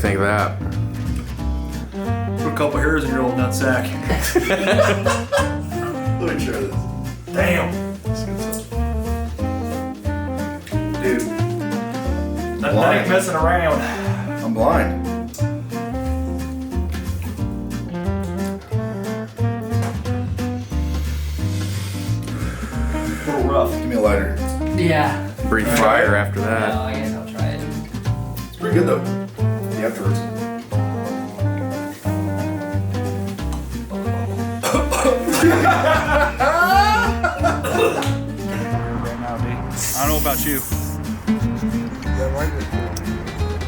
think of that? Put a couple hairs in your old nutsack. Let me try this. Damn. Dude, That ain't messing around. I'm blind. A little rough. Give me a lighter. Yeah. Breathe fire after No, that. I guess I'll try it. It's pretty good though. The afterwards. Right now, dude. I don't know about you.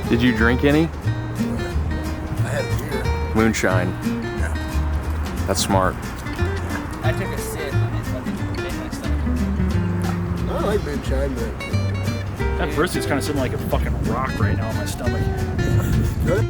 Did you drink any? I had beer. Moonshine. That's smart. I took a sip and it fucking made my stomach. I like moonshine, but That brisket's kind of sitting like a fucking rock right now in my stomach. good.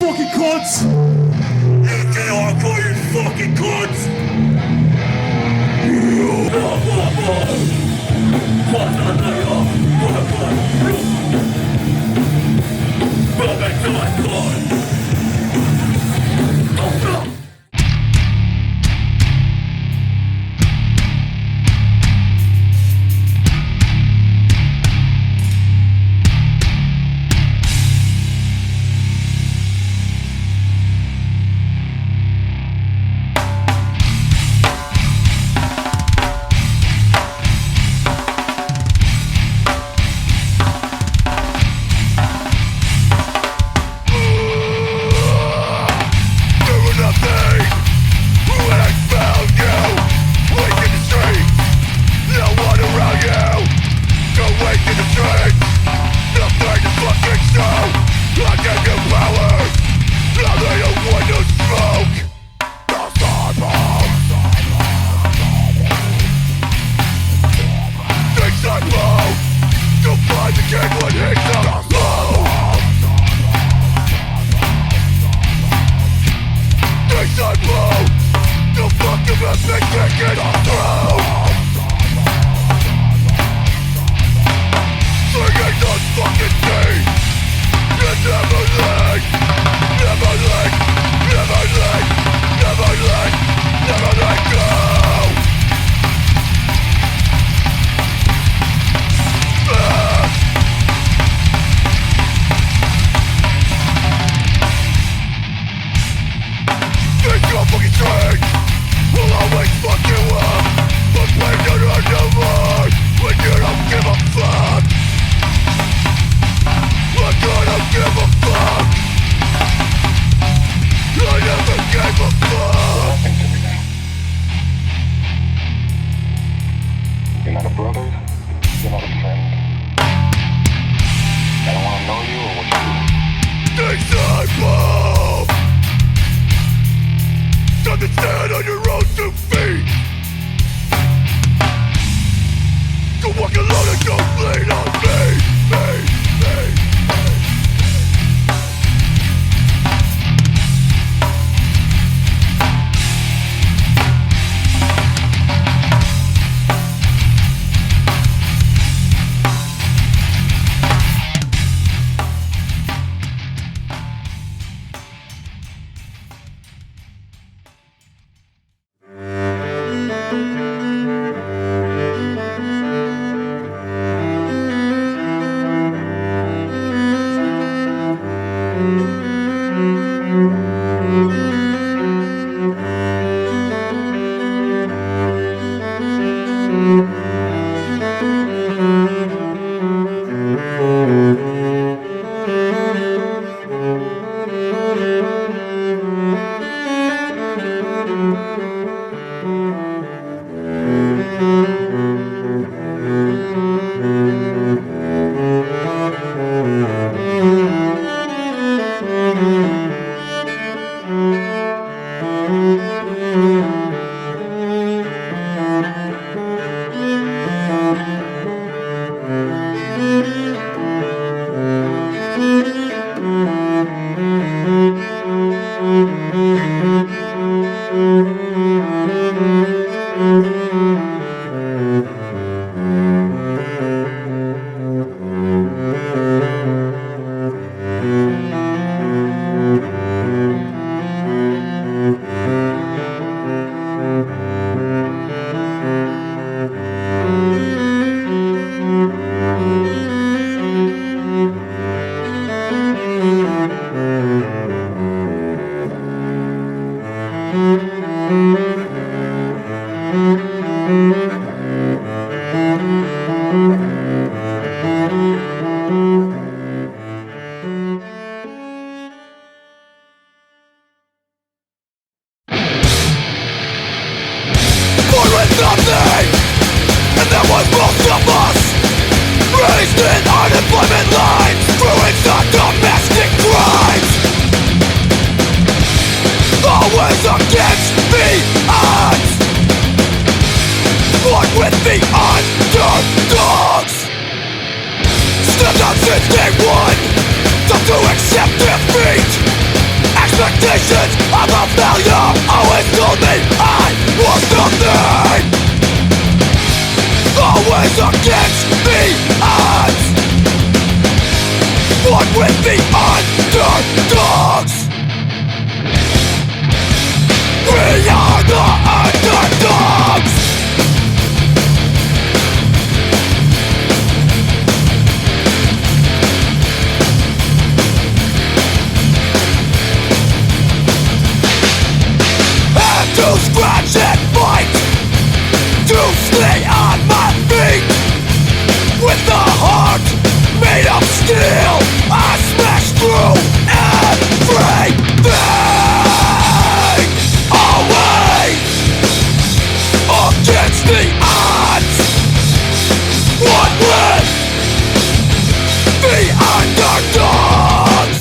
Fucking cunts! I call you fucking cunts! Back to my blood! Fucking strange, will always fuck you up. Born with nothing, and that was most of us. Raised in unemployment lines, brewing the domestic crimes. Always against the odds, born with the underdogs. Stepped out since day one, tough to accept defeat. Expectations of a failure always told me I was nothing. Always against the odds, born with the underdogs. We are the underdogs. Have to scratch and fight to stay on my feet. With a heart made of steel, I smash through everything. Always against the odds, one with the underdogs.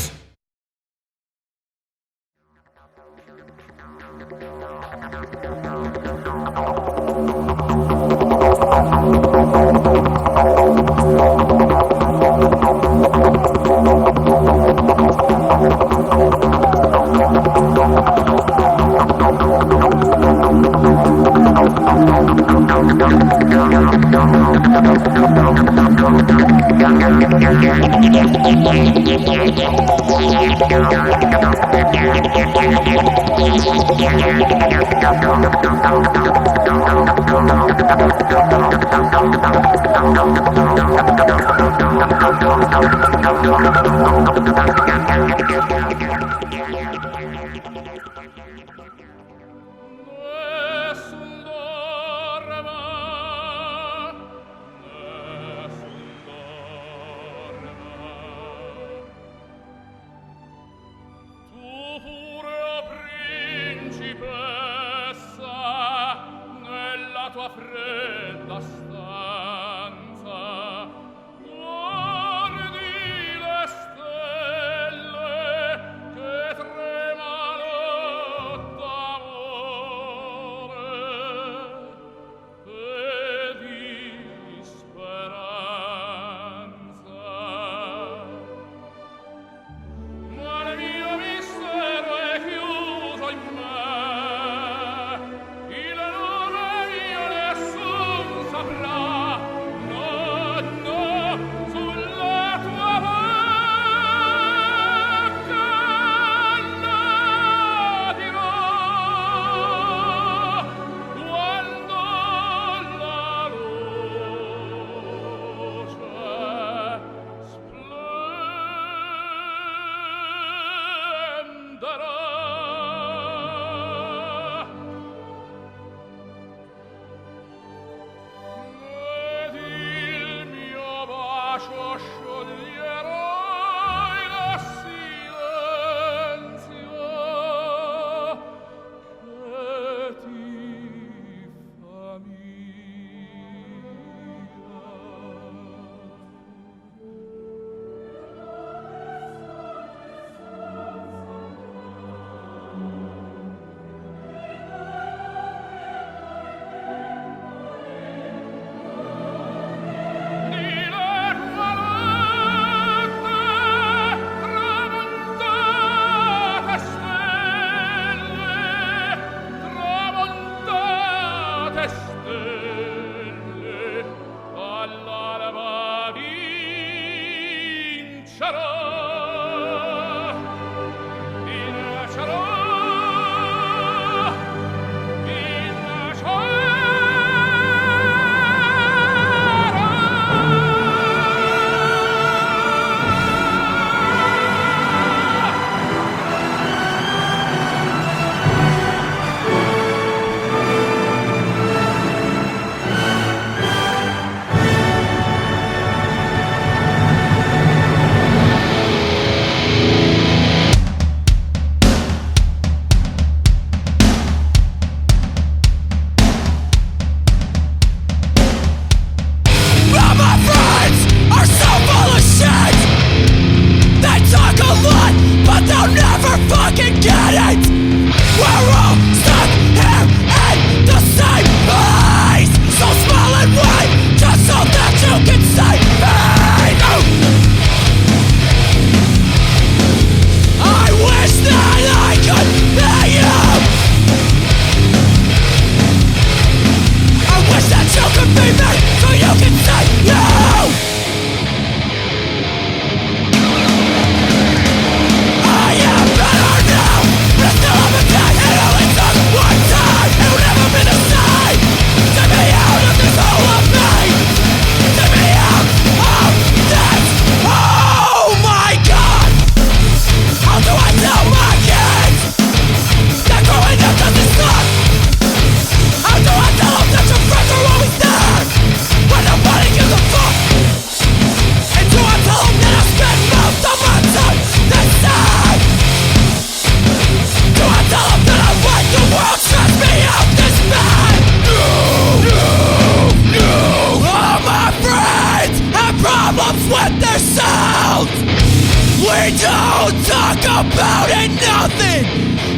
about it, nothing.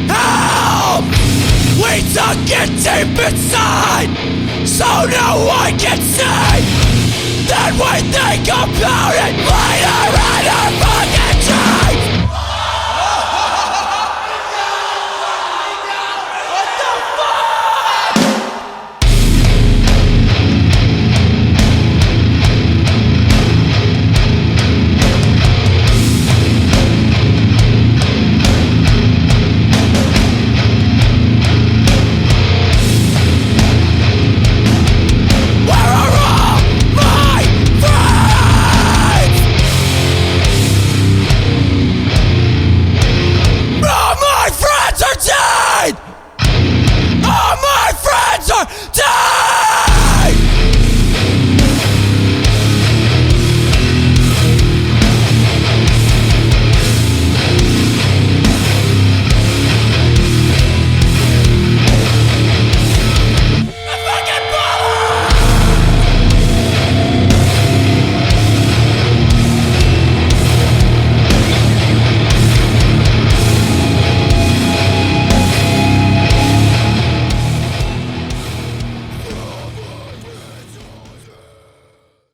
Help! We took it deep inside, so no one can see. Then we think about it later in our fucking dreams.